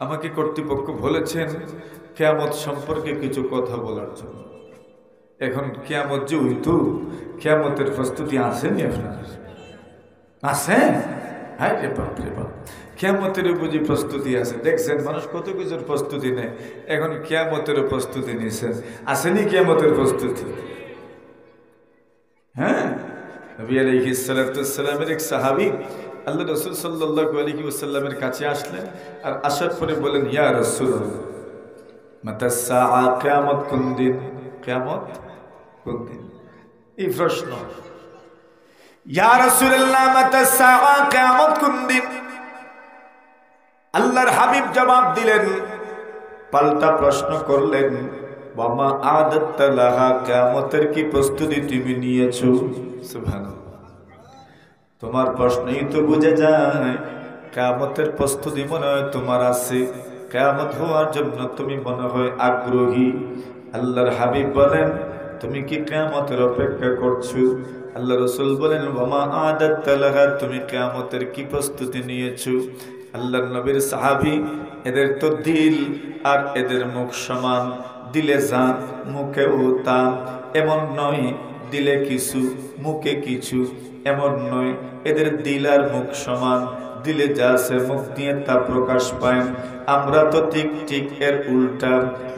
আমাকে কর্তৃপক্ষ বলেছেন কিয়ামত সম্পর্কে কিছু কথা বলার জন্য। এখন কিয়ামত যে হইতো, কিয়ামতের প্রস্তুতি আসেনি আপনার? আছে? হ্যাঁ রে বাপ রে বাপ, কিয়ামতের বুঝি প্রস্তুতি আছে? দেখছেন মানুষ কত কিছুর প্রস্তুতি নেয়, এখন কিয়ামতের প্রস্তুতি নিয়েছেন। আসেনি কিয়ামতের প্রস্তুতি? হ্যাঁ, নবী আলাইহিস সালাতু ওয়াস সালামের এক সাহাবী আল্লাহ রাসূল সাল্লাল্লাহু আলাইহি ওয়াসাল্লামের কাছে আসলেন, আর আসার পরে বলেন, ইয়া রাসূলুল্লাহ মাতা সাআ, কিয়ামত কোন দিন? কিয়ামত কোন দিন? এই প্রশ্ন, ইয়া রাসূলুল্লাহ মাতা সাআ, কিয়ামত কোন দিন? আল্লাহর হাবিব জবাব দিলেন, পাল্টা প্রশ্ন করলেন, ওয়ামা আদাত্তা লাহা, কিয়ামতের কি প্রস্তুতি তুমি নিয়েছো? সুবহানাল্লাহ। তোমার প্রশ্নই তো বুঝে যায় কিয়ামতের প্রস্তুতি মনে হয় তোমার আছে, কিয়ামত হওয়ার জন্য তুমি মনে হয় আগ্রহী। আল্লাহর হাবিব বলেন, তুমি কি কিয়ামতের অপেক্ষা করছো? আল্লাহ রাসূল বলেন, ওয়ামা আদাত্তা লাহা, তুমি কিয়ামতের কি প্রস্তুতি নিয়েছো? আল্লাহর নবীর সাহাবী, এদের তো দিল আর এদের মুখ সমান, দিলে জান মুখেও তান, এমন নয় দিলে কিছু মুখে কিছু, এমন নয় এদের দিল আর মুখ সমান, দিলে যা আছে মুখ দিয়ে তা প্রকাশ পায়। আমরা তো ঠিক ঠিক এর উল্টা,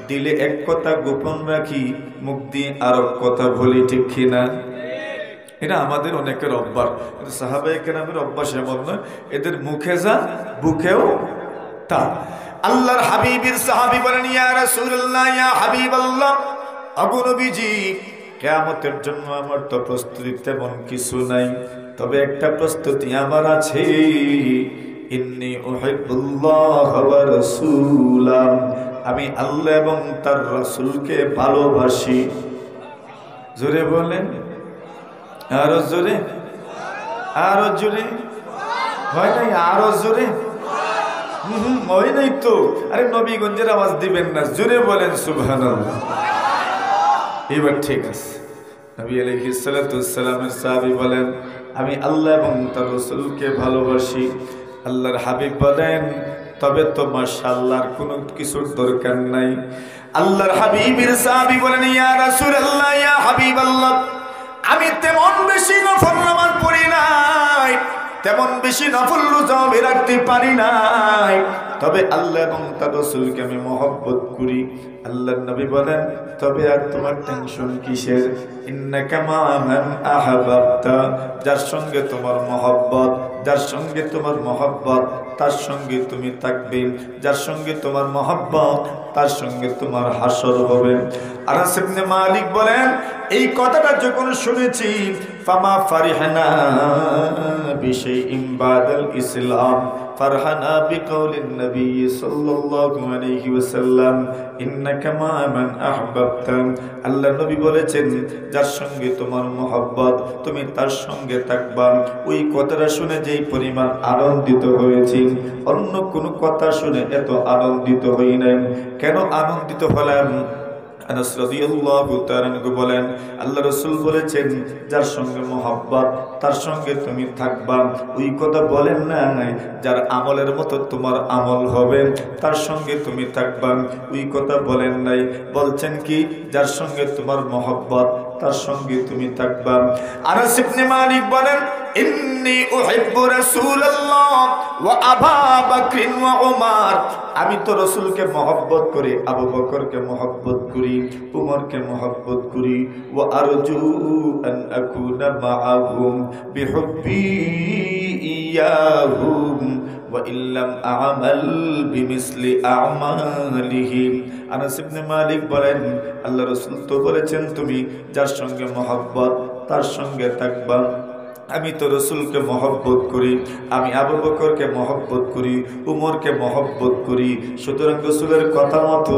দিলে এক কথা গোপন রাখি, মুখ দিয়ে আর কথা বলি, ঠিক কিনা? এটা আমাদের অনেকের অভ্যাস, সাহাবায়ে কেরামের অভ্যাস এমন নয়, এদের মুখে যা বুকেও তা। আল্লাহর হাবিবের সাহাবী বলেন, ইয়া রাসূলুল্লাহ, ইয়া হাবিবাল্লাহ, আবু নবীজি, কিয়ামতের জন্য আমার তো প্রস্তুতি তেমন কিছু নাই, তবে একটা প্রস্তুতি আমার আছে। ইন্নী উহিব্বুল্লাহ ওয়া রাসূলাহ, আমি আল্লাহ এবং তার রাসূলকে ভালোবাসি। জোরে বলেন, আরো জোরে, আরো জোরে, হয় নাই? আরো জোরে, হয় নাই তো? আরে নবীগঞ্জের আওয়াজ দিবেন না, জোরে বলেন সুবহানাল্লাহ। এবার ঠিক আছে। নবী আলাইহিস সালাতু ওয়াস সালামের সাহাবী বলেন, আমি আল্লাহ এবং তার রাসূলকে ভালোবাসি। আল্লাহর হাবিব বলেন, তবে তো মাশাআল্লাহর কোনো কিছুর দরকার নাই। আল্লাহর হাবিবের সাহাবী বলেন, ইয়া রাসূলুল্লাহ, ইয়া হাবিবাল্লাহ, আমি তেমন বেশি নফল নামাজ পড়ি নাই, তেমন বেশি নফল রোজাও রাখতে পারি নাই, তবে আল্লাহ এবং তার রাসূলকে আমি মহব্বত করি। আল্লাহর নবী বলেন, তবে আর তোমার টেনশন কিসের? ইন্নাকা মা মান আহাব্বাতা, যার সঙ্গে তোমার মহব্বত, যার সঙ্গে তোমার মহব্বত তার সঙ্গে তুমি থাকবে, যার সঙ্গে তোমার মহব্বত তার সঙ্গে তোমার হাসর হবে। আনাস ইবনে মালিক বলেন, এই কথাটা যখন শুনেছি, ফামা ফারিহনা বিশাইইন বাদাল ইসলাম ফারহানা বিকাউলিন নবী সাল্লাল্লাহু আলাইহি ওয়াসাল্লাম, ইন্নাকা মা মান আহবাবতা। আল্লাহ নবী বলেছেন, যার সঙ্গে তোমার মহব্বত তুমি তার সঙ্গে থাকবা। ওই কথাটা শুনে যেই পরিমাণ আনন্দিত হয়েছি, অন্য কোনো কথা শুনে এত আনন্দিত হই নাই। কেন আনন্দিত হলাম? আনাস রাদিয়াল্লাহু তাআলা বলেন, আল্লাহ রাসূল বলেছেন, যার সঙ্গে মহব্বত তার সঙ্গে তুমি থাকবা। ওই কথা বলেন না যার আমলের মতো তোমার আমল হবে তার সঙ্গে তুমি থাকবা, ওই কথা বলেন নাই। বলছেন কি, যার সঙ্গে তোমার মহব্বত তার সঙ্গে তুমি থাকবা। আনাস ইবনে মালিক বলেন, ইন্নী উহিব্বু রাসূলাল্লাহ ওয়া আবু বকর ওয়া উমর, আমি তো রাসূলকে মহব্বত করি, আবু বকরকে মহব্বত করি, উমরকে মহব্বত করি। ওয়া আরজু আন আকুনা মাআহুম বিহুব্বি ইয়াহুম ওয়া ইল্লাম আ'মাল বিমিসলি আ'মালিহিম। আনাস ইবনে মালিক বলেন, আল্লাহ রাসূল তো বলেছেন, তুমি যার সঙ্গে মহব্বত তার সঙ্গে থাকবা। আমি তো রসুলকে মহব্বত করি, আমি আবু বকরকে মহব্বত করি, উমরকে মহব্বত করি। সুতরাং রসুলের কথা মতো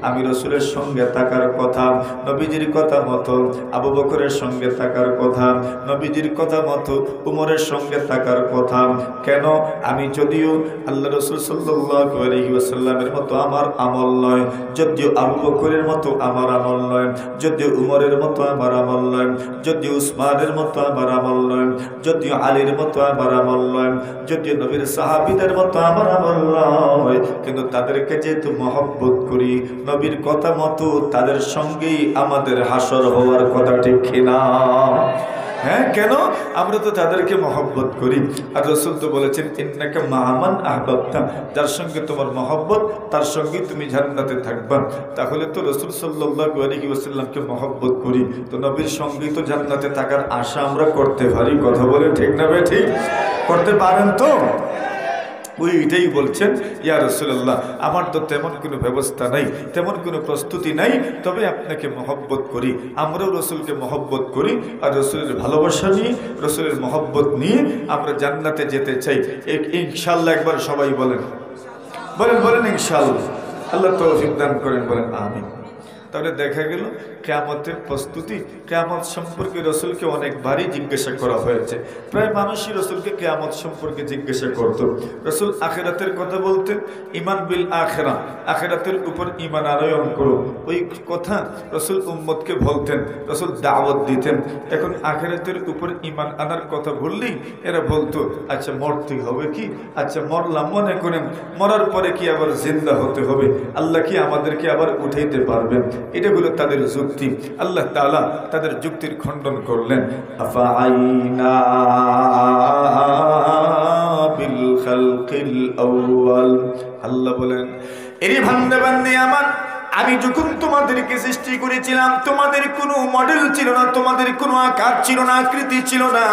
আমি রসুলের সঙ্গে থাকার কথা, নবীজির কথা মতো আবু বকরের সঙ্গে থাকার কথা, নবীজির কথা মতো উমরের সঙ্গে থাকার কথা। কেন? আমি যদিও আল্লাহ রসুল সাল্লাল্লাহু আলাইহি ওয়াসাল্লামের মতো আমার আমল নয়, যদিও আবু বকরের মতো আমার আমল নয়, যদিও উমরের মতো আমার আমল নয়, যদিও উসমানের মতো আমার আমল নয়, নয়, যদিও আলীর মতো আমার আমল নয়, যদিও নবীর সাহাবীদের মতো আমার আমল নয়, কিন্তু তাদেরকে যেহেতু মহব্বত করি, নবীর কথা মতো তাদের সঙ্গেই আমাদের হাসর হওয়ার কথা, ঠিক কিনা? হ্যাঁ, কেন? আমরা তো তাদেরকে মহব্বত করি। আর রাসূল তো বলেছেন, ইন্নাকা মা'মান আহবাবতা, যার সঙ্গে তোমার মহব্বত তার সঙ্গে তুমি জান্নাতে থাকবা। তাহলে তো রাসূল সাল্লাল্লাহু আলাইহি ওয়াসাল্লামকে মহব্বত করি, তো নবীর সঙ্গেই তো জান্নাতে থাকার আশা আমরা করতে পারি। কথা বলে ঠিক না বে ঠিক? করতে পারেন তো? ওইটাই বলছেন, ইয়া রাসূলুল্লাহ, আমার তো তেমন কোনো ব্যবস্থা নাই, তেমন কোনো প্রস্তুতি নাই, তবে আপনাকে মহব্বত করি। আমরাও রসুলকে মহব্বত করি, আর রসুলের ভালোবাসা নিয়ে, রসুলের মহব্বত নিয়ে আমরা জান্নাতে যেতে চাই। ইনশাআল্লাহ একবার সবাই বলেন, বলেন বলেন ইনশাআল্লাহ। আল্লাহ তৌফিক দান করেন, বলেন আমিন। তাহলে দেখা গেল কিয়ামতের প্রস্তুতি, কিয়ামত সম্পর্কে রসুলকে অনেকবারই জিজ্ঞাসা করা হয়েছে। প্রায় মানুষই রসুলকে কিয়ামত সম্পর্কে জিজ্ঞাসা করত। রসুল আখিরাতের কথা বলতেন, ইমান বিল আখিরা, আখিরাতের উপর ইমান আনয়ন করো, ওই কথা রসুল উম্মতকে বলতেন, রসুল দাওয়াত দিতেন। এখন আখিরাতের উপর ইমান আনার কথা বললেই এরা বলতো, আচ্ছা মরতে হবে কি? আচ্ছা মরলাম, মনে করেন মরার পরে কি আবার জিন্দা হতে হবে? আল্লাহ কি আমাদেরকে আবার উঠাইতে পারবেন? এটা হলো তাদের যুক্তি। আল্লাহ তাআলা তাদের যুক্তির খণ্ডন করলেন, আফাআইনা বিল খালকিল আউয়াল। আল্লাহ বলেন, এরে বান্দা বান্দি আমার, আমি যখন তোমাদেরকে সৃষ্টি করেছিলাম, তোমাদের কোনো মডেল ছিল না, তোমাদের কোনো আকার ছিল না, আকৃতি ছিল না,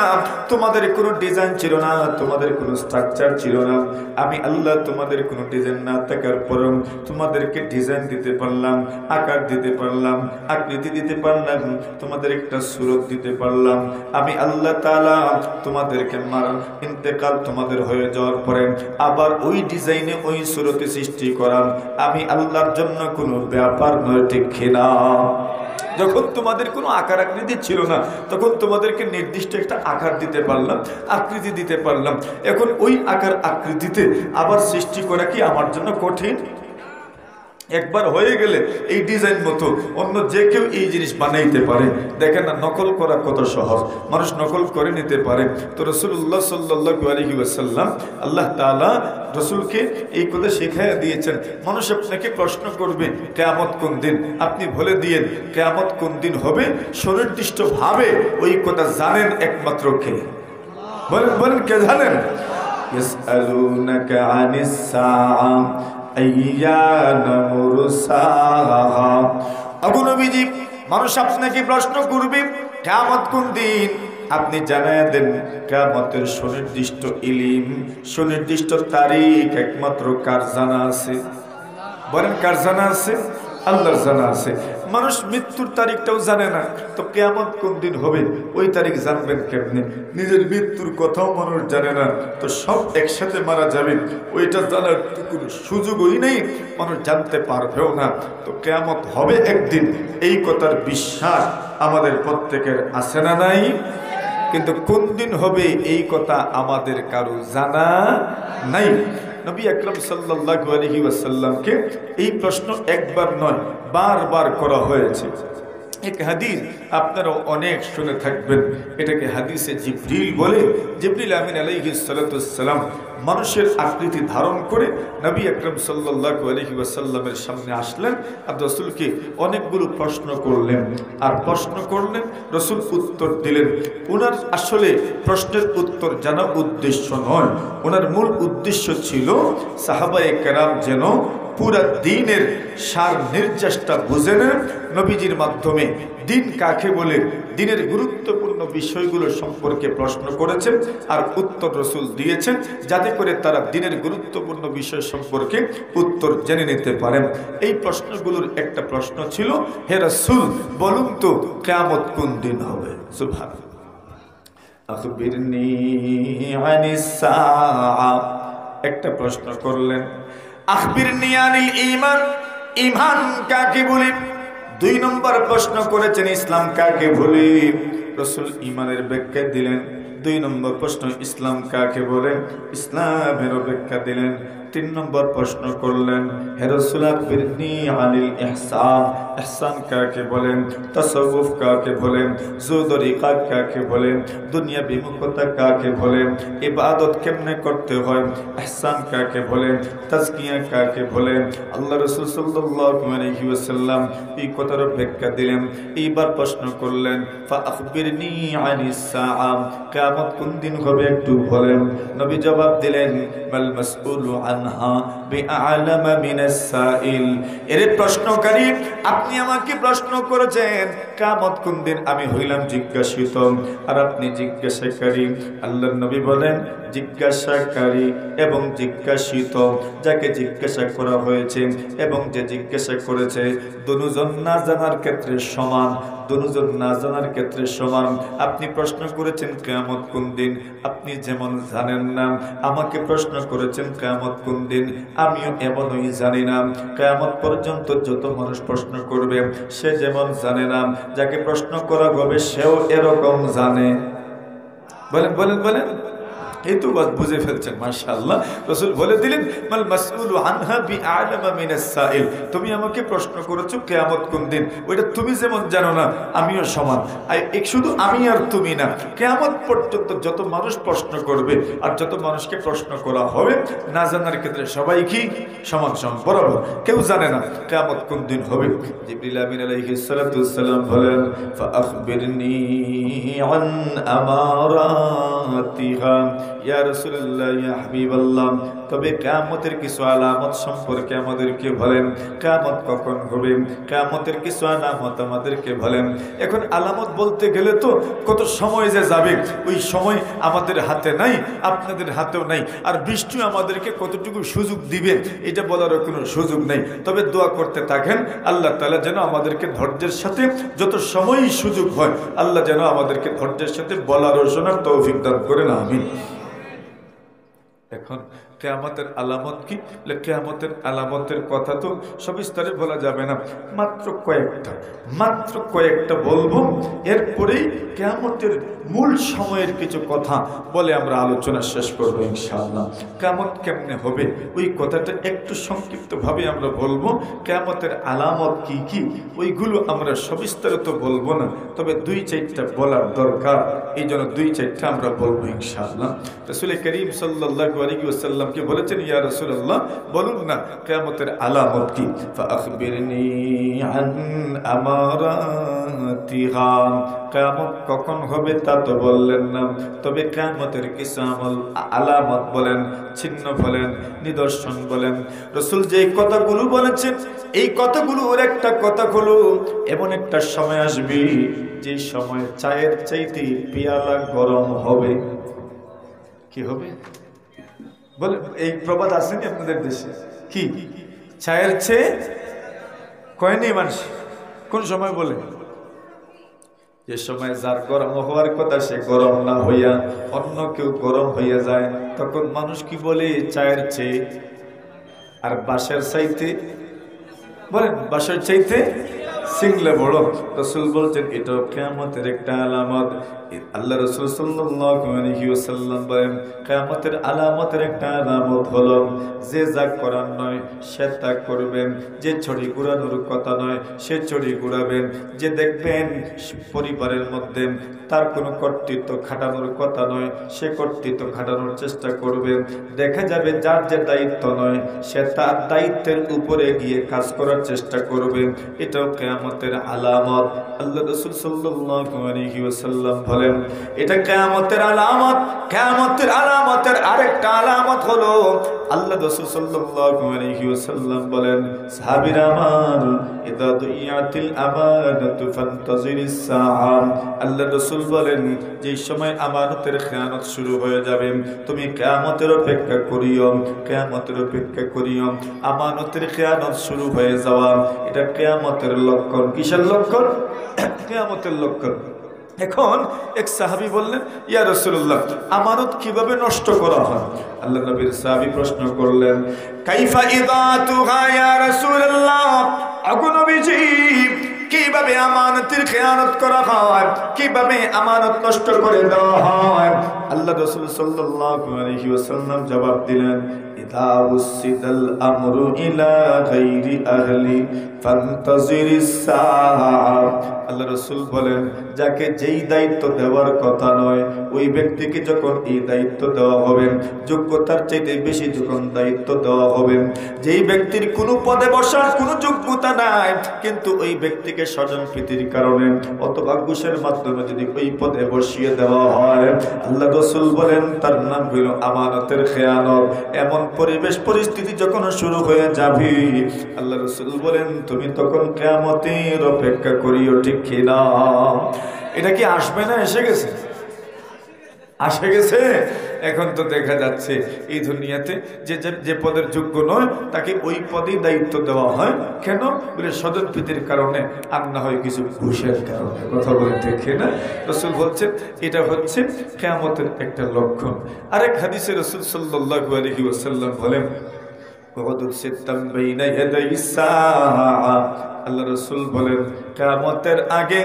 তোমাদের কোনো ডিজাইন ছিল না, তোমাদের কোনো স্ট্রাকচার ছিল না। আমি আল্লাহ তোমাদের কোনো ডিজাইন না থাকার পরও তোমাদেরকে ডিজাইন দিতে পারলাম, আকার দিতে পারলাম, আকৃতি দিতে পারলাম, তোমাদের একটা সুরত দিতে পারলাম। আমি আল্লাহ তাআলা তোমাদেরকে ইন্তেকাল তোমাদের হয়ে যাওয়ার পরে আবার ওই ডিজাইনে, ওই সুরতে সৃষ্টি করাম। আমি আল্লাহর জন্য কোনো ব্যাপার নয়, ঠিক কিনা? যখন তোমাদের কোনো আকার আকৃতি ছিল না, তখন তোমাদেরকে নির্দিষ্ট একটা আকার দিতে পারলাম, আকৃতি দিতে পারলাম। এখন ওই আকার আকৃতিতে আবার সৃষ্টি করা কি আমার জন্য কঠিন? একবার হয়ে গেলে এই ডিজাইন মতো অন্য যে কেউ এই জিনিস বানাইতে পারে। দেখেন না, নকল করা কত সহজ, মানুষ নকল করে নিতে পারে। তো রাসূলুল্লাহ সাল্লাল্লাহু আলাইহি ওয়াসাল্লাম, আল্লাহ তাআলা রসুলকে এই কথা শিখাইয়া দিয়েছেন। মানুষ আপনাকে প্রশ্ন করবে কিয়ামত কোন দিন, আপনি বলে দিয়েন কিয়ামত কোন দিন হবে সুনির্দিষ্টভাবে ওই কথা জানেন একমাত্র কে? বলেন বলেন, কে জানেন? ইয়াসআলুনাকা আনিস সাআ আইয়ানা মুরসাহা। ওগো নবীজি, মানুষ আপনাকে প্রশ্ন করবে কিয়ামত কোন দিন, আপনি জানায় দেন কিয়ামতের সুনির্দিষ্ট ইলম, সুনির্দিষ্ট তারিখ একমাত্র কার জানা আছে? বলেন, কার জানা আছে? আল্লাহর জানা আছে। মানুষ মৃত্যুর তারিখটাও জানে না, তো কিয়ামত কোন দিন হবে ওই তারিখ জানবেন কেমনে? নিজের মৃত্যুর কথাও মানুষ জানে না, তো সব একসাথে মারা যাবে ওইটা জানার কোনো সুযোগই নেই, মানুষ জানতে পারবেও না। তো কিয়ামত হবে একদিন, এই কথার বিশ্বাস আমাদের প্রত্যেকের আছে না নাই? কিন্তু কোন দিন হবে এই কথা আমাদের কারো জানা নাই। নবী আকরাম সাল্লাল্লাহু আলাইহি ওয়াসাল্লামকে এই প্রশ্ন একবার নয়, বারবার করা হয়েছে। এক হাদিস আপনারা অনেক শুনে থাকবেন, এটাকে হাদিসে জিবরিল বলে। জিবরিল আমিন আলাইহিস সালাতু ওয়াসসালাম মানুষের আকৃতি ধারণ করে নবী আকরাম সাল্লাল্লাহু আলাইহি ওয়াসাল্লামের সামনে আসলেন আর রাসূলকে অনেকগুলো প্রশ্ন করলেন। আর প্রশ্ন করলেন, রাসূল উত্তর দিলেন। ওনার আসলে প্রশ্নের উত্তর জানা উদ্দেশ্য নয়, ওনার মূল উদ্দেশ্য ছিল সাহাবায়ে কেরাম যেন পুরা দ্বীনের সার নির্যাসটা বুঝে নেন। নবীজির মাধ্যমে দ্বীন কাকে বলে, দ্বীনের গুরুত্বপূর্ণ বিষয়গুলো সম্পর্কে প্রশ্ন করেছেন আর উত্তর রাসূল দিয়েছেন, যাতে করে তারা দ্বীনের গুরুত্বপূর্ণ বিষয় সম্পর্কে উত্তর জেনে নিতে পারেন। এই প্রশ্নগুলোর একটা প্রশ্ন ছিল, হে রাসূল বলুন তো কিয়ামত কোন দিন হবে? সুবহানাল্লাহ। আখবিরনি আনিস সাআ, একটা প্রশ্ন করলেন। আখবিরনি আনিল ঈমান, ঈমান কাকে বলে? দুই নম্বর প্রশ্ন করেছেন, ইসলাম কাকে বলে? রাসূল ঈমানের ব্যাখ্যা দিলেন। দুই নম্বর প্রশ্ন, ইসলাম কাকে বলে? ইসলামের ব্যাখ্যা দিলেন। তিন নম্বর প্রশ্ন করলেন, হে রাসূল আখবিরনি আনিল ইহসান, ইহসান কাকে বলেন, তাসাউফ কাকে বলেন, যুদরিকা কাকে বলেন, দুনিয়া বিমুখতা কাকে বলেন, ইবাদত কেমনে করতে হয়, ইহসান কাকে বলেন, তাজকিয়া কাকে বলেন। আল্লাহ রাসূল সাল্লাল্লাহু আলাইহি ওয়াসাল্লাম এই কথার ব্যাখ্যা দিলেন। এইবার প্রশ্ন করলেন, ফা আখবিরনি আনিস সাআ, কিয়ামত কোন দিন হবে একটু বলেন। নবী জবাব দিলেন, মাল মাসউলু আনহা বিআলামা মিনাস সাইল। এর প্রশ্নকারী, আপনি আমাকে প্রশ্ন করেছেন কিয়ামত কোন দিন, আমি হইলাম জিজ্ঞাসিত আর আপনি জিজ্ঞাসাকারী। আল্লাহর নবী বলেন, জিজ্ঞাসাকারী এবং জিজ্ঞাসিত, যাকে জিজ্ঞাসা করা হয়েছে এবং যে জিজ্ঞাসা করেছে, দুজন না জানার ক্ষেত্রে সমান, দুজন না জানার ক্ষেত্রে সমান। আপনি প্রশ্ন করেছেন কিয়ামত কোন দিন, আপনি যেমন জানেন না, আমাকে প্রশ্ন করেছেন কিয়ামত কোন দিন, আমিও এমনই জানি না। কিয়ামত পর্যন্ত যত মানুষ প্রশ্ন করবে, সে যেমন জানে না, যাকে প্রশ্ন করা হবে সেও এরকম জানে। বলেন বলেন বলেন, এই তো বুঝে ফেলছেন, মাশাআল্লাহ। রাসূল বলে দিলেন, মাল মাসউলু আনহা বিআলামা মিনাস সাইল। তুমি আমাকে প্রশ্ন করেছো কিয়ামত কোন দিন, ওইটা তুমি যেমন জানো না, আমিও সমান। শুধু আমি আর তুমি না, কিয়ামত পর্যন্ত যত মানুষ প্রশ্ন করবে আর যত মানুষকে প্রশ্ন করা হবে, না জানার ক্ষেত্রে সবাই কি সমান সমান বরাবর, কেউ জানে না কিয়ামত কোন দিন হবে। জিবরিল আমিন আলাইহিস সালাতু ওয়াস সালাম বলেন, ফা আখবিরনি আন আমারাতিহা, ইয়া রাসূলুল্লাহ, ইয়া হাবিবাল্লাহ, তবে কিয়ামতের কিছু আলামত সম্পর্কে আমাদেরকে বলেন। কিয়ামত কখন হবে, কিয়ামতের কিছু আলামত আমাদেরকে বলেন। এখন আলামত বলতে গেলে তো কত সময় যে যাবে, ওই সময় আমাদের হাতে নাই, আপনাদের হাতেও নাই। আর বৃষ্টি আমাদেরকে কতটুকু সুযোগ দিবে, এটা বলারও কোনো সুযোগ নেই। তবে দোয়া করতে থাকেন, আল্লাহ তাআলা যেন আমাদেরকে ধৈর্যের সাথে যত সময়ই সুযোগ হয়, আল্লাহ যেন আমাদেরকে ধৈর্যের সাথে বলার ও শোনার তৌফিক দান করেন, আমিন। এখন কিয়ামতের আলামত কি? কিয়ামতের আলামতের কথা তো সবিস্তারে বলা যাবে না, মাত্র কয়েকটা বলবো। এরপরেই কিয়ামতের মূল সময়ের কিছু কথা বলে আমরা আলোচনা শেষ করবো ইনশাআল্লাহ। কিয়ামত কেমনে হবে ওই কথাটা একটু সংক্ষিপ্তভাবে আমরা বলবো। কিয়ামতের আলামত কি কি, ওইগুলো আমরা সবিস্তারিত বলবো না, তবে দুই চারটা বলার দরকার, এই জন্য দুই চারটা আমরা বলবো ইনশাআল্লাহ। রাসূল করিম সাল্লাল্লাহু আলাইহি ওয়াসাল্লাম কে বলেছেন, ইয়া রাসূলুল্লাহ, বলুন না কিয়ামতের আলামত কি। ফা আখবিরনি আন আমারাতিহা, কিয়ামত কখন হবে তা তো বললেন না, তবে কিয়ামতের কিছু আলামত বলেন, চিহ্ন বলেন, নিদর্শন বলেন। রাসূল যে কথাগুলো বলেছেন, এই কথাগুলোর একটা কথা হলো, এমন একটা সময় আসবে যে সময় চায়ের চাইতে পেয়ালা গরম হবে। কি হবে বলে, এই প্রবাদ আসেনি আপনাদের দেশে? কি চায়ের চেয়ে কয়নি মানুষ, কোন সময় বলে? যে সময় যার গরম হওয়ার কথা সে গরম না হইয়া অন্য কেউ গরম হইয়া যায়, তখন মানুষ কি বলে? চায়ের চেয়ে। আর বাঁশের চাইতে, বলেন বাঁশের চাইতে সিংলে বড়। রাসূল বলছেন এটাও কিয়ামতের একটা আলামত। আল্লাহ রাসূল সাল্লাল্লাহু আলাইহি ওয়াসাল্লাম বলেন, কিয়ামতের আলামতের একটা আলামত হলো, যে যা করার নয় সে তা করবেন, যে ছড়ি ঘুরানোর কথা নয় সে ছড়ি ঘুরাবেন, যে দেখবেন পরিবারের মধ্যে তার কোনো কর্তৃত্ব খাটানোর কথা নয় সে কর্তৃত্ব খাটানোর চেষ্টা করবেন। দেখা যাবে যার যে দায়িত্ব নয় সে তার দায়িত্বের উপরে গিয়ে কাজ করার চেষ্টা করবেন। এটাও কিয়ামতের আলামত। আল্লাহ রাসূল সাল্লাল্লাহু আলাইহি ওয়াসাল্লাম বলেন, এটা কিয়ামতের আলামত। কিয়ামতের আলামতের আরেকটা আলামত হলো, আল্লাহ রাসূল সাল্লাল্লাহু আলাইহি ওয়াসাল্লাম বলেন, সাহাবীরা আমার, ইদা দুইয়াতিল আমানাতু ফান্তাজিরিস সাআ। আল্লাহ রাসূল বলেন, যে সময় আমানতের খেয়ানত শুরু হয়ে যাবে, তুমি কিয়ামতের অপেক্ষা করিও, কিয়ামতের অপেক্ষা করিও। আমানতের খেয়ানত শুরু হয়ে যাওয়া, এটা কিয়ামতের লক্ষণ। কিসের লক্ষণ? কিয়ামতের লক্ষণ। এখন এক সাহাবী বললেন, ইয়া রাসূলুল্লাহ, আমানত কিভাবে নষ্ট করা হয়? আল্লাহ নবীর সাহাবী প্রশ্ন করলেন, কাইফা ইদাতুহা ইয়া রাসূলুল্লাহ, আগো নবীজি কিভাবে আমানতের খেয়ানত করা হয়, কিভাবে আমানত নষ্ট করে দেওয়া হয়? আল্লাহ রাসূল সাল্লাল্লাহু আলাইহি ওয়াসাল্লাম জবাব দিলেন, ইযা উসিদাল আমরু ইলা গায়রি আহলি ফান্তাজিরিস সাআ। আল্লাহ রাসূল বলেন, যাকে যেই দায়িত্ব দেওয়ার কথা নয় ওই ব্যক্তিকে যখন এই দায়িত্ব দেওয়া হবে, যোগ্যতার চাইতে বেশি যখন দায়িত্ব দেওয়া হবে, যেই ব্যক্তির কোনো পদে বসার কোনো যোগ্যতা নাই কিন্তু ওই ব্যক্তিকে স্বজন প্রীতির কারণে অথবা ঘুষের মাধ্যমে যদি ওই পদে বসিয়ে দেওয়া হয়, আল্লাহ রাসূল বলেন তার নাম হইল আমানতের খেয়ানত। এমন পরিবেশ পরিস্থিতি যখন শুরু হয়ে যাবে, আল্লাহ রাসূল বলেন তুমি তখন কিয়ামতের অপেক্ষা করিও, ঠিক কিনা? এটা কি আসবে না এসে গেছে? আসে গেছে। এখন তো দেখা যাচ্ছে এই দুনিয়াতে যে পদের যোগ্য নয় তাকে ওই পদেই দায়িত্ব দেওয়া হয়। কেন? বলে স্বজন প্রীতির কারণে, আর না হয় কিছু ঘুষের কারণে। কথা বলে দেখে না? রাসূল বলছেন এটা হচ্ছে কিয়ামতের একটা লক্ষণ। আরেক হাদিসে রাসূল সাল্লাল্লাহু আলাইহি ওয়াসাল্লাম বলেন, আল্লাহ রাসূল বলেন কিয়ামতের আগে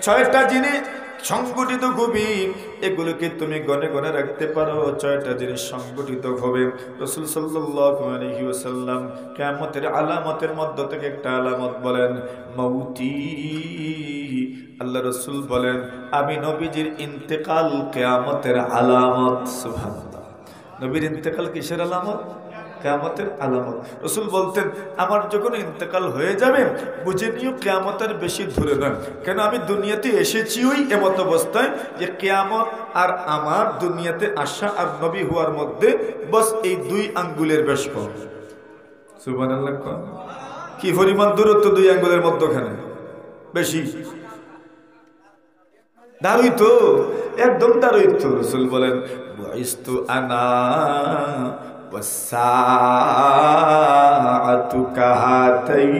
6টা জিনিস সংগঠিত হবে, এগুলোকে তুমি গনে গনে রাখতে পারো। 6টা জিনিস সংগঠিত হবে। রাসূল সাল্লাল্লাহু আলাইহি ওয়াসাল্লাম কিয়ামতের আলামতের মধ্য থেকে একটা আলামত বলেন, মাউতি। আল্লাহ রাসূল বলেন আমি নবীজির ইন্তেকাল কিয়ামতের আলামত। সুবহানাল্লাহ। নবীর ইন্তেকাল কিসের আলামত? কিয়ামতের আলামত। রাসূল বলতেন আমার যখন ইন্তেকাল হয়ে যাবে বুঝে নিও কিয়ামতের বেশি দূরে নয়। কেন? আমি দুনিয়াতে এসেছি ওই এমত অবস্থায় যে কিয়ামত আর আমার দুনিয়াতে আসা আর নবী হওয়ার মধ্যে বস এই 2 আঙ্গুলের বেশ কম। সুবহানাল্লাহ। কি পরিমাণ দূরত্ব 2 আঙ্গুলের মধ্যখানে? বেশি। দাঁড়ই তো, একদম দাঁড়ই তো। রাসূল বলেন বুইস্তু আনা ওয়াসসাআতু কাহাতাইন।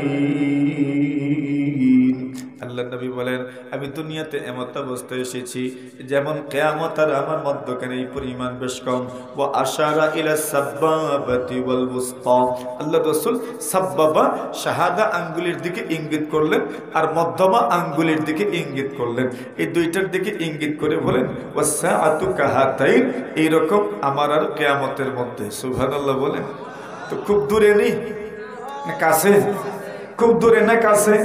আল্লাহ নবী বলেন আমি দুনিয়াতে এমন অবস্থায় এসেছি যেমন কিয়ামত আর আমার মধ্যখানে এই পরিমাণ বেশ কম। ওয়া আশারা ইলা সাব্বাবাতি ওয়াল বুসতা। আল্লাহ রাসূল সাব্বাবা শাহাদা আঙ্গুলের দিকে ইঙ্গিত করলেন আর মধ্যমা আঙ্গুলের দিকে ইঙ্গিত করলেন। এই 2টার দিকে ইঙ্গিত করে বলেন ওয়াসসাআতু কাহাতাইন, এই রকম আমার আর কিয়ামতের মধ্যে। সুবহানাল্লাহ। বলেন তো খুব দূরে নেই না কাছে? খুব দূরে না কাছে?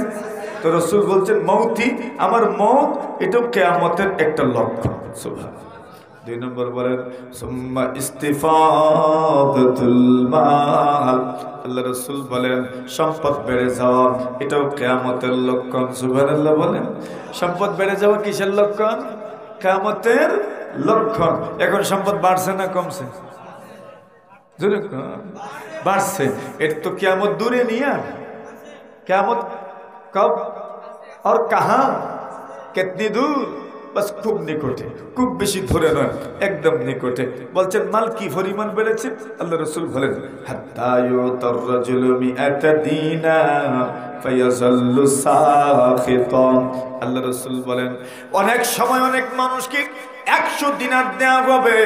তো রাসূল বলছেন মৌতি, আমার মৌত এটাও কিয়ামতের একটা লক্ষণ। সুবহানাল্লাহ। 2 নম্বর বলেন সুম্মা ইস্তিফাদাতুল মাল। আল্লাহ রাসূল বলেন সম্পদ বেড়ে যাওয়া এটাও কিয়ামতের লক্ষণ। সুবহানাল্লাহ। বলেন সম্পদ বেড়ে যাওয়া কিসের লক্ষণ? কিয়ামতের লক্ষণ। এখন সম্পদ বাড়ছে না কমছে? বাড়ছে। এটা তো কিয়ামত দূরে নিয়ে, কিয়ামত कब और कहां, कितनी दूर? बस खूब निकटे, खूब बेशी धरे नয়, একদম নিকটে। বলছেন মাল কি পরিমাণ বেড়েছে? আল্লাহ রাসূল বলেন হাত্তা ইউতার রাজুলু মিআতা দিনার ফায়াযাল্লু সাখিতান। আল্লাহ রাসূল বলেন অনেক সময় অনেক মানুষকে 100 দিনার দেওয়া হবে।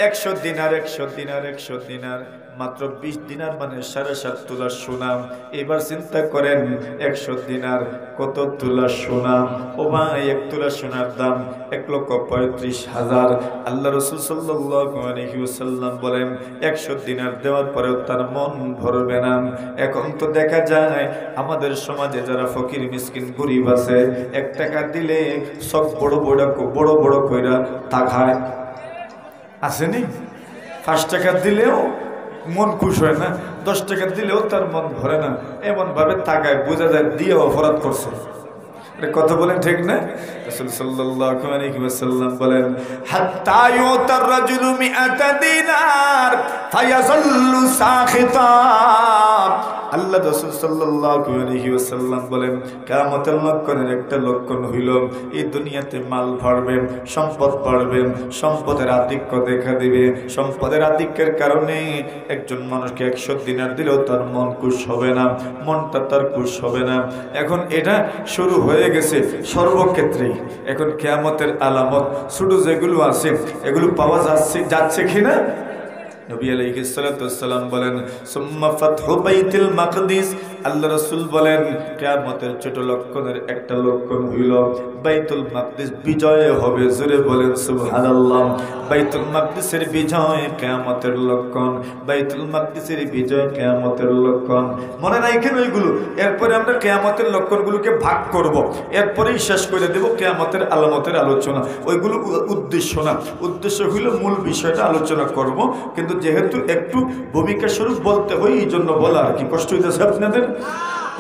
100 দিনার 100 দিনার 100 দিনার মাত্র 20 দিনার মানে 7.5 তোলা সোনা। এবার চিন্তা করেন 100 দিনার কত তোলা সোনা? ও ভাই 1 তোলা সোনার দাম 1,35,000। আল্লাহ রাসূল সাল্লাল্লাহু আলাইহি ওয়াসাল্লাম বলেন 100 দিনার দেওয়ার পরেও তার মন ভরবে না। এখন তো দেখা যায় আমাদের সমাজে যারা ফকির মিসকিন গরিব আছে 1 টাকা দিলে সব বড় বড় কইরা তাকায়। আসেনি? 5 টাকা দিলেও মন খুশ হয় না, 10 টাকা দিলেও তার মন ভরে না। এমন ভাবে তাকায়, বোঝা যায় দিয়ে অপরাধ করছে। কথা বলেন ঠিক না? রাসূল সাল্লাল্লাহু আলাইহি ওয়াসাল্লাম বলেন হাত্তা ইউতার রাজুলু মিআতা দিনার ফায়াযাল্লু সাখিতান। আল্লাহ রাসূল সাল্লাল্লাহু আলাইহি ওয়াসাল্লাম বলেন কিয়ামতের লক্ষণের একটা লক্ষণ হইল এই দুনিয়াতে মাল বাড়বে, সম্পদ বাড়বে, সম্পদের আধিক্য দেখা দিবে। সম্পদের আধিক্যের কারণে একজন মানুষকে 100 দিনার দিলেও তার মন খুশ হবে না, মনটা তার খুশ হবে না। এখন এটা শুরু হয়ে গেছে সর্বক্ষেত্রেই। এখন কিয়ামতের আলামত ছোট যেগুলো আছে এগুলো পাওয়া যাচ্ছে কিনা? নবী আলাইহিস সালাতু ওয়াস সালাম বলেন সুম্মা ফাতহু বাইতুল মাকদিস আল্লাহ রাসূল বলেন কিয়ামতের ছোট লক্ষণের একটা লক্ষণ হইল বাইতুল মাকদিস বিজয় হবে। জোরে বলেন সুবহানাল্লাহ। বাইতুল মাকদিসের বিজয় কিয়ামতের লক্ষণ, বাইতুল মাকদিসের বিজয় কিয়ামতের লক্ষণ। মনে নাই কেন ওইগুলো? এরপরে আমরা কিয়ামতের লক্ষণগুলোকে ভাগ করব, এরপরেই শেষ করে দেব কিয়ামতের আলামতের আলোচনা। ওইগুলো উদ্দেশ্য না, উদ্দেশ্য হইল মূল বিষয়টা আলোচনা করব, কিন্তু যেহেতু একটু ভূমিকা স্বরূপ বলতে হয় এই জন্য বলা আর কি। কষ্ট হইতেছে আপনাদের?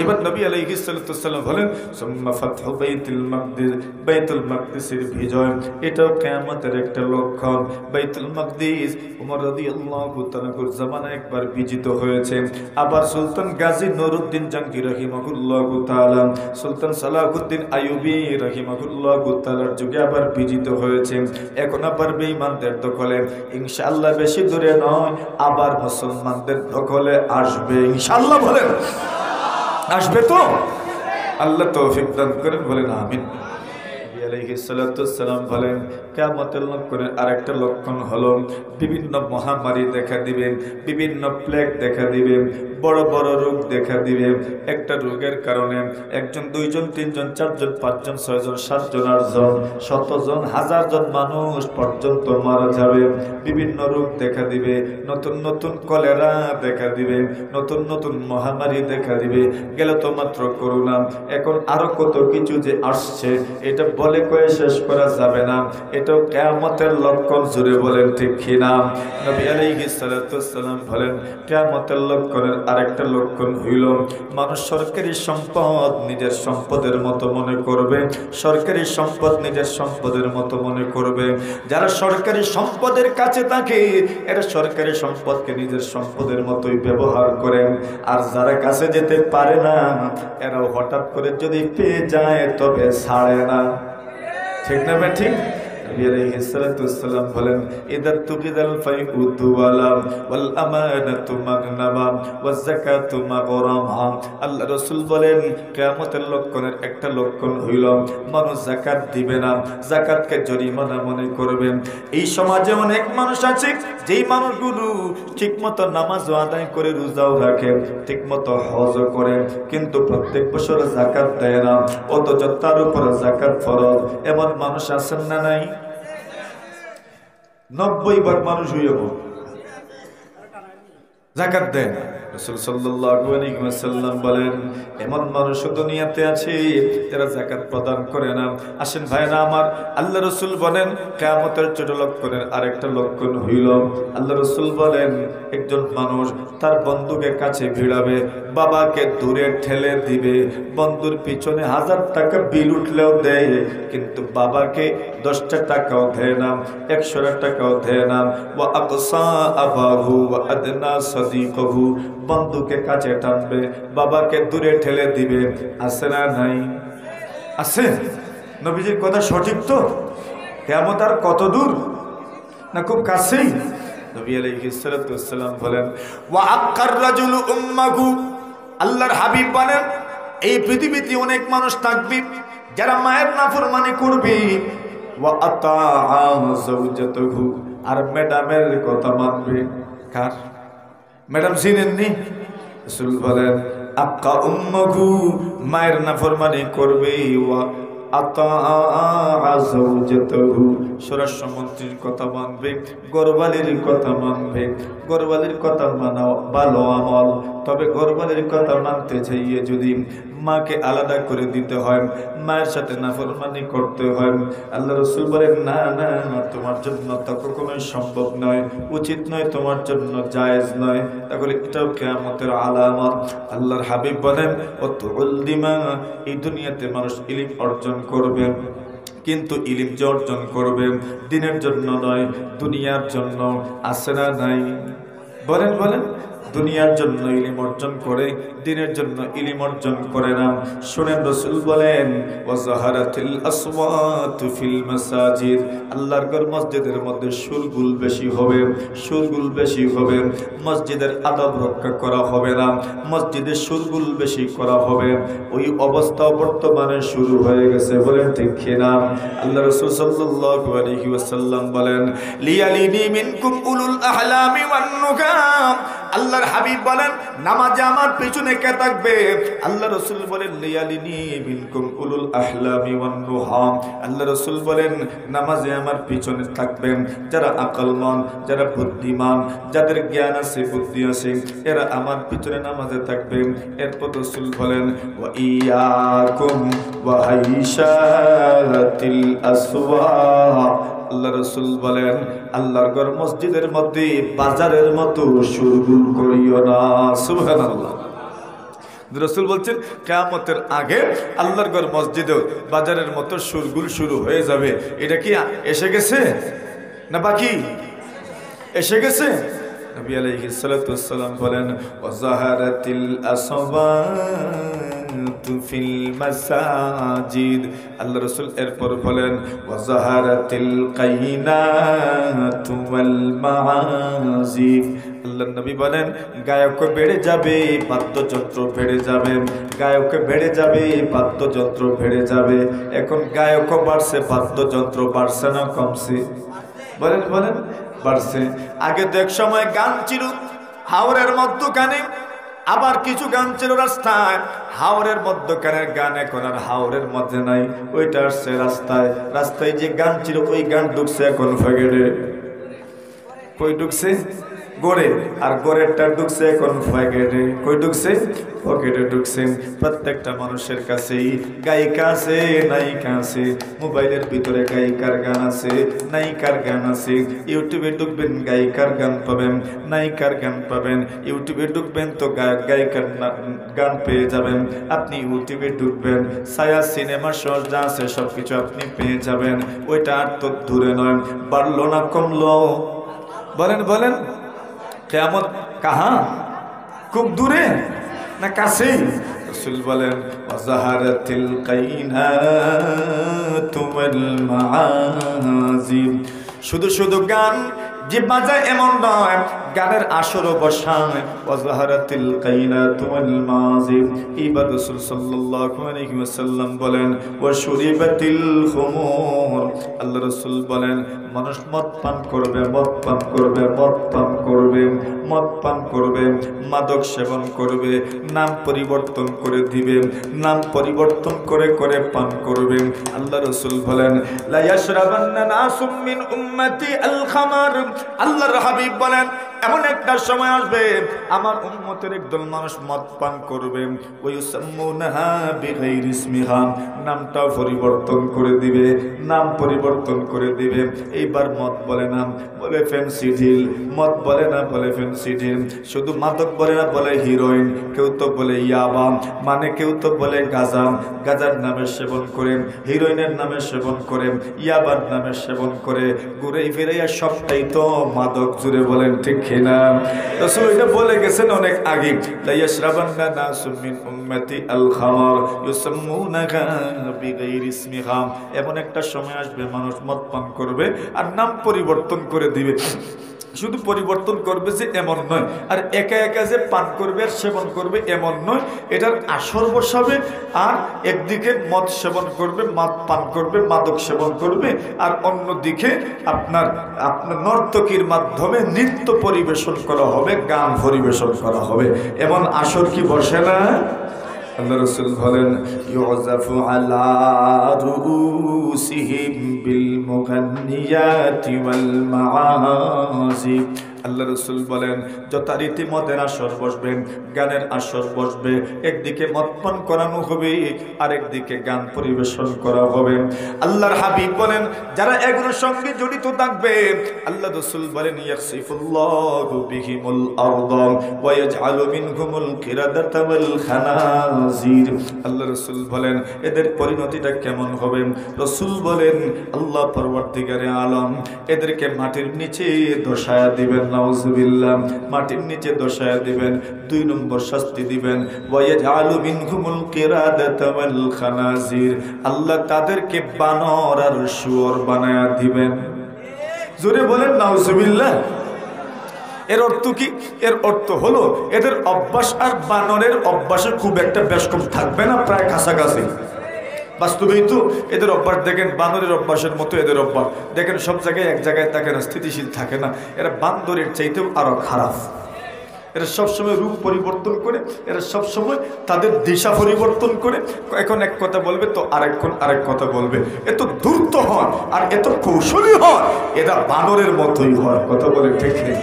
এবার নবী আলাইহিস সালাম বলেন সুম্মা ফাতহু বাইতুল মাকদিস, বাইতুল মাকদিসের বিজয় এটাও কিয়ামতের একটা লক্ষণ। বাইতুল মাকদিস ওমর রাদিয়াল্লাহু তাআলার জামানায় একবার বিজিত হয়েছে, আবার সুলতান গাজী নুরউদ্দিন জাহাঙ্গীর রাহিমাহুল্লাহু তাআলা, সুলতান সালাহুদ্দিন আইয়ুবী রাহিমাহুল্লাহু তাআলার যুগে আবার বিজিত হয়েছে। এখন আবার বেঈমানদের দখলে, ইনশাআল্লাহ বেশি দূরে নয়, আবার মুসলমানদের দখলে আসবে ইনশাআল্লাহ। বলেন আসবে তো? আল্লাহ তৌফিক দান করেন, বলেন আমিন। আলাইহিস সালাতু ওয়াসসালাম বলেন কিয়ামতের লক্ষণের আরেকটা লক্ষণ হলো বিভিন্ন মহামারী দেখা দিবে, বিভিন্ন প্লেগ দেখা দিবে, বড় বড় রোগ দেখা দিবে। একটা রোগের কারণে একজন, দুইজন, তিনজন, চারজন, পাঁচজন, ছয়জন, সাতজন, আটজন, শতজন, হাজারজন মানুষ পর্যন্ত মারা যাবে। বিভিন্ন রোগ দেখা দিবে, নতুন নতুন কলেরা দেখা দিবে, নতুন নতুন মহামারী দেখা দিবে। গেল তো মাত্র করোনা, এখন আরো কত কিছু যে আসছে, এটা বলে কয়ে শেষ করা যাবে না। এটাও কিয়ামতের লক্ষণ। জোরে বলেন ঠিক কিনা? নবী আলাইহিস সালাতু ওয়াসসালাম বলেন কিয়ামতের লক্ষণের আরেকটা লক্ষণ হইল মানুষ সরকারি সম্পদ নিজের সম্পদের মতো মনে করবে, সরকারি সম্পদ নিজের সম্পদের মতো মনে করবে। যারা সরকারি সম্পদের কাছে থাকে এরা সরকারি সম্পদকে নিজের সম্পদের মতোই ব্যবহার করে, আর যারা কাছে যেতে পারে না এরাও হঠাৎ করে যদি পেয়ে যায় তবে ছাড়ে না। ঠিক না ভাই? ঠিক। নবী আলাইহিস সালাতু ওয়াসসালাম বলেন ইদা তুকিদাল ফাইউ তুওয়ালা ওয়াল আমানাতু মাগনামা ওয়াজ যাকাতু মাগরামা। আল্লাহ রাসূল বলেন কিয়ামতের লক্ষণের একটা লক্ষণ হইল মানুষ যাকাত দিবে না, যাকাতকে জরিমানা মনে করবে। এই সমাজে অনেক মানুষ আছে যেই মানুষগুলো ঠিকমতো নামাজ আদায় করে, রোজাও রাখে, ঠিকমতো হজও করে, কিন্তু প্রত্যেক বছর যাকাত দেয় না, অথচ তার উপর যাকাত ফরজ। এমন মানুষ আছেন না নাই? 90% মানুষ হইব যাকাত দেয় না। রাসূল সাল্লাল্লাহু আলাইহি ওয়াসাল্লাম বলেন এমন মানুষ দুনিয়াতে আছে যারা যাকাত প্রদান করে না। আসেন ভাইরা আমার, আল্লাহ রাসূল বলেন কিয়ামতের ছোট লক্ষণের আরেকটা লক্ষণ হইল আল্লাহ রাসূল বলেন একজন মানুষ তার বন্ধুকে কাছে ভিড়াবে, বাবাকে দূরে ঠেলে দিবে, বন্ধুর পিছনে 1000 টাকা বিল উঠলেও দেয়, কিন্তু বাবাকে 10টা টাকাও দেয় না, 100 টাকাও দেয় না। ওয়া আকসা আবাহু ওয়া আদনা সাদিকহু, বন্ধুকে কাছে টানবে, বাবাকে দূরে ঠেলে দিবে। আছে না নাই? আছে। নবীজির কথা সঠিক তো? কিয়ামত আর কত দূর? না খুব কাছেই। নবী আলাইহিস সালাতু ওয়াসসালাম বলেন ওয়া আক্কার রাজুলু উম্মাহু, আল্লাহর হাবিব বলেন এই পৃথিবীতে অনেক মানুষ থাকবে যারা মায়ের নাফরমানি করবে, ওয়া আতাআ যাওজাতুহু, আর ম্যাডামের কথা মানবে। কার ম্যাডাম চিনেননি? রাসূল বলেন আক্কা উম্মাহু, মায়ের নাফরমানি করবে, ওয়া আতাআ যাওজাতুহু, স্বরাষ্ট্রমন্ত্রীর কথা মানবে, ঘরবালির কথা মানবে। ঘরবালির কথা মানা ভালো আমল, তবে ঘরবালির কথা মানতে চাইয়ে যদি মাকে আলাদা করে দিতে হয়, মায়ের সাথে নাফরমানি করতে হয়, আল্লাহ রাসূল বলেন না না, তোমার জন্য তা কখনোই সম্ভব নয়, উচিত নয়, তোমার জন্য জায়েজ নয়। তাহলে এটাও কিয়ামতের আলামত। আল্লাহর হাবিব বলেন ওয়াতুল্লিমা, এই দুনিয়াতে মানুষ ইলম অর্জন করবে, কিন্তু ইলম যে অর্জন করবে দিনের জন্য নয়, দুনিয়ার জন্য। আছে না নাই? বলেন বলেন। দুনিয়ার জন্য ইলম অর্জন করে, দিনের জন্য ইলম অর্জন করে না। শুনেন রাসূল বলেন ওয়াজাহারাতিল আসওয়াতু ফিল মাসাজিদ, আল্লাহর ঘর মসজিদের মধ্যে সুরগুল বেশি হবে, সুরগুল বেশি হবে, মসজিদের আদব রক্ষা করা হবে না, মসজিদে সুরগুল বেশি করা হবে। ওই অবস্থা বর্তমানে শুরু হয়ে গেছে। বলেন ঠিক কিনা? আল্লাহ রাসূল সাল্লাল্লাহু আলাইহি ওয়াসাল্লাম বলেন লিয়ালিনি মিনকুম উলুল আহলামি ওয়ান নুহা, আল্লাহর হাবিব বলেন নামাজে আমার পিছনে কে থাকবে? আল্লাহ রাসূল বলেন লিয়ালিনি মিনকুম উলুল আহলামি ওয়ান নুহা। আল্লাহ রাসূল বলেন নামাজে আমার পিছনে থাকবেন যারা আকলমান, যারা বুদ্ধিমান, যাদের জ্ঞান আছে, বুদ্ধি আছে, এরা আমার পিছনে নামাজে থাকবেন। এরপর রাসূল বলেন ওয়া ইয়াকুম ওয়া হাইশাতিল আসওয়াক। আল্লাহ রাসূল বলেন আল্লাহর ঘর মসজিদের মধ্যে বাজারের মতো শোরগোল করিও না। সুবহানাল্লাহ। রাসূল বলছেন কিয়ামতের আগে আল্লাহর ঘর মসজিদেও বাজারের মতো শোরগোল শুরু হয়ে যাবে। এটা কি এসে গেছে না বাকি এসে গেছে? নবী আলাইহিস সালাতু ওয়াস সালাম বলেন ওয়াজাহারাতিল আসওয়াতু ফিল মাসাজিদ। আল্লাহ রাসূল এরপর বলেন ওয়াজাহারাতিল কাইনাতু ওয়াল মাআজিফ। আল্লাহ নবী বলেন গায়ক বেড়ে যাবে, বাদ্যযন্ত্র বেড়ে যাবে, গায়ক বেড়ে যাবে, বাদ্যযন্ত্র বেড়ে যাবে। এখন গায়ক বাড়ছে, বাদ্যযন্ত্র বাড়ছে না কমছে? বলেন বলেন বাড়ছে। আগে তো এক সময় গান ছিল হাওরের মধ্যখানে, আবার কিছু গান ছিল রাস্তায়। হাওরের মধ্যখানের গান এখন আর হাওরের মধ্যে নাই, ওইটা আসছে রাস্তায়। রাস্তায় যে গান ছিল ওই গান ঢুকছে এখন পকেটে। কই ঢুকছে? গড়ে। আর গড়েরটা ঢুকছে এখন পকেটে। কই ঢুকছে? পকেটে ঢুকছে। প্রত্যেকটা মানুষের কাছেই গায়িকা আছে, নায়িকা আছে। মোবাইলের ভিতরে গায়িকার গান আছে, নায়িকার গান আছে। ইউটিউবে ঢুকবেন গায়িকার গান পাবেন, নায়িকার গান পাবেন। ইউটিউবে ঢুকবেন তো গায়ক গায়িকার গান পেয়ে যাবেন। আপনি ইউটিউবে ঢুকবেন, ছায়া সিনেমা শো যা আছে সবকিছু আপনি পেয়ে যাবেন। ওইটা আর তো দূরে নয়, বাড়লো না কমলো? বলেন বলেন। কিয়ামত কাহা? খুব দূরে না কাছেই? রাসূল বলেন ওয়াজাহারাতিল কাইনাতু ওয়াল মাআজিব। শুধু শুধু গান যে বাজায় এমন নয়, গানের আসরও বসায়। ওয়াজাহারাতিল কাইনাতু ওয়াল মাআজিব। এবার রাসূল সাল্লাল্লাহু আলাইহি ওয়াসাল্লাম বলেন ওয়া শুরিবাতিল খুমুর। আল্লাহ রাসূল বলেন মানুষ মদ পান করবে, মদ পান করবে, মদ পান করবে, মদ পান করবে, মাদক সেবন করবে, নাম পরিবর্তন করে দিবে, নাম পরিবর্তন করে করে পান করবে। আল্লাহ রাসূল বলেন লা ইয়াশরাবান্না নাসুম মিন উম্মতি আল খামার। আল্লাহর হাবিব বলেন এমন একটা সময় আসবে আমার উম্মতের একদল মানুষ মদ পান করবে, ওয়ায়ুসাম্মুনাহা বিগাইরি ইসমিহা, নামটা পরিবর্তন করে দিবে, নাম পরিবর্তন করে দিবে। এইবার মদ বলে না, বলে ফেন্সিডিল, মদ বলে না, বলে ফেন্সিডিল। শুধু মাদক বলে না, বলে হিরোইন, কেউ তো বলে ইয়াবা, মানে কেউ তো বলে গাঁজা। গাঁজার নামে সেবন করেন, হিরোইনের নামে সেবন করেন, ইয়াবার নামে সেবন করে, ঘুরে ফিরে সবটাই তো মাদক। জুড়ে বলেন ঠিক কিনা? রাসূল এটা বলে গেছেন অনেক আগে, লা ইয়াশরাবান্না নাসুম মিন উম্মতি আল খামার ইউসাম্মুনাহা বিগাইরি ইসমিহা। এমন একটা সময় আসবে মানুষ মদ পান করবে আর নাম পরিবর্তন করে দিবে। শুধু পরিবর্তন করবে যে এমন নয়, আর একা একা যে পান করবে আর সেবন করবে এমন নয়, এটার আসর বসাবে। আর একদিকে মদ সেবন করবে, মদ পান করবে, মাদক সেবন করবে, আর অন্যদিকে আপনার আপনার নর্তকীর মাধ্যমে নৃত্য পরিবেশন করা হবে, গান পরিবেশন করা হবে। এমন আসর কি বসে না? আল্লাহ রাসূল বলেন ইউযাফু আলা রুউসিহিম বিল মুগান্নিয়াতি ওয়াল মাআজিব। আল্লাহ রাসূল বলেন যথারীতি মদের আসর বসবেন, গানের আসর বসবে। একদিকে মদ পান করানো হবে, আরেকদিকে গান পরিবেশন করা হবে। আল্লাহর হাবিব বলেন যারা এগুলোর সঙ্গে জড়িত থাকবে, আল্লাহ রাসূল বলেন ইয়াকসিফুল্লাহু বিহিমুল আরদা ওয়া ইয়াজআলু মিনহুমুল কিরাদাতা ওয়াল খানাজির। আল্লাহ রাসূল বলেন এদের পরিণতিটা কেমন হবে? রাসূল বলেন আল্লাহ পরবর্তীকারে আলম এদেরকে মাটির নিচে ধসায়া দিবেন। নাউযুবিল্লাহ। মাটির নিচে ধসায়া দিবেন। 2 নম্বর শাস্তি দিবেন ওয়া ইয়াজআলু মিনহুমুল কিরাদাতা ওয়াল খানাজির। আল্লাহ তাদেরকে বানর আর শুয়োর বানায়া দিবেন। জোরে বলেন নাউযুবিল্লাহ। এর অর্থ কি? এর অর্থ হলো এদের অভ্যাস আর বানরের অভ্যাসে খুব একটা বেশ কম থাকবে না, প্রায় কাছাকাছি। বাস্তবেই তো এদের অভ্যাস দেখেন, বানরের অভ্যাসের মতো এদের অভ্যাস দেখেন, সব জায়গায় এক জায়গায় থাকে না, স্থিতিশীল থাকে না। এরা বান্দরের চাইতেও আরো খারাপ। এরা সবসময় রূপ পরিবর্তন করে, এরা সবসময় তাদের দিশা পরিবর্তন করে। এখন এক কথা বলবে তো আরেকক্ষণ আরেক কথা বলবে। এত ধূর্ত হয় আর এত কৌশলী হয়, এরা বানরের মতোই হয়। কথা বলে ঠিক নেই?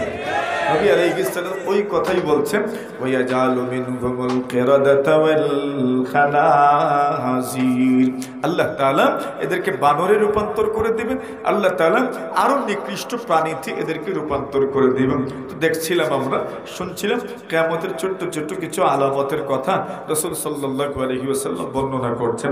নবী আলাইহিস সালাম ওই কথাই বলছেন, ওয়া জালু মিনহুমুল কিরাদাতা ওয়াল খানাজির। আল্লাহ তাআলা এদেরকে বানরে রূপান্তর করে দিবেন, আল্লাহ তাআলা আরো নিকৃষ্ট প্রাণীতে এদেরকে রূপান্তর করে দিবেন। তো দেখছিলাম, আমরা শুনছিলাম কিয়ামতের ছোট্ট ছোট্ট কিছু আলামতের কথা রাসূল সাল্লাল্লাহু আলাইহি ওয়াসাল্লাম বর্ণনা করছেন।